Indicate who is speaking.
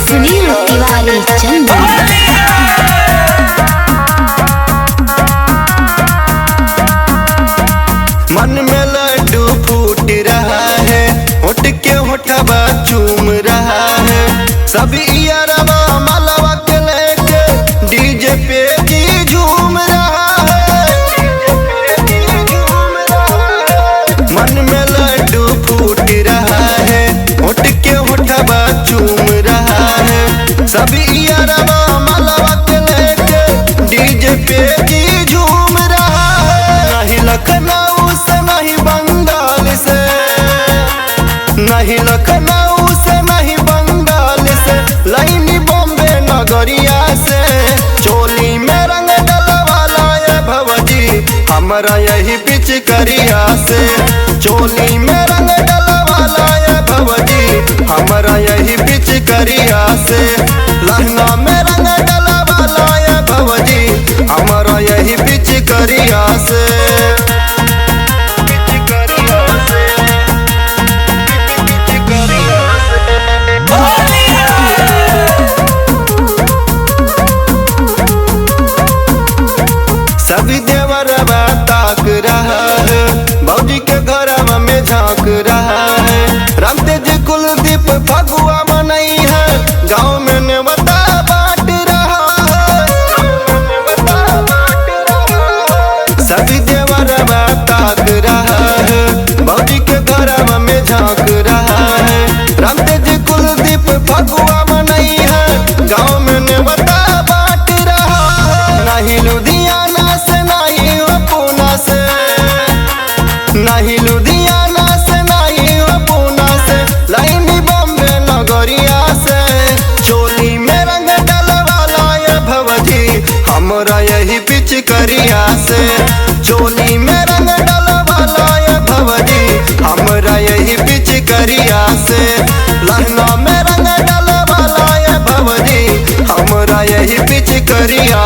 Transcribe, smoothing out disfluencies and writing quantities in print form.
Speaker 1: सुनील तिवारी चंदन।
Speaker 2: मन में लड्डू फूट रहा है, होठ के होठबा चूम रहा है। सभी यारबा मलवा के लेके डीजे पे जी झूम रहा है। मन में लड्डू फूट रहा है, होठ के होठबा चूम रहा है। सभी यारबा मलवा के लेके डीजे पे जी झूम रहा है। नहीं लखनऊ से नहीं बंगाल से, नहीं लखनऊ से नहीं बंगाल से, लाइनी बॉम्बे नगरिया से। चोली में रंग डलवाला ये भवजी हमारा यही पिचकारिया से। चोली में रंग डलवाला ये भवजी हमारा यही पिचकारिया से। लहंगा में रंग डलवाला ये भवजी हमारा यही पिचकारिया से। सभी देवरबा ताक रहा है, भौजी के घरवा में झांक रहा है। रामतेज कुलदीप फगुआ मनई है, गाँव में नेवता बांट रहा है। सभी देवरबा ताक रहा है, भौजी के घरवा में झांक रहा है। रामतेज कुलदीप फगुआ मनई है, गाँव में नेवता बांट रहा है। नहीं लुधियाना नहीं लुधियाना से नहीं हो पूना से, लाइनी बॉम्बे नगरिया से। चोली में रंग डलवाला ये भवजी हमारा यही पिचकारिया से। चोली में रंग डलवाला ये भवजी हमारा यही पिचकारिया से। लहंगा में रंग डलवाला ये भवजी हमारा यही पिचकारिया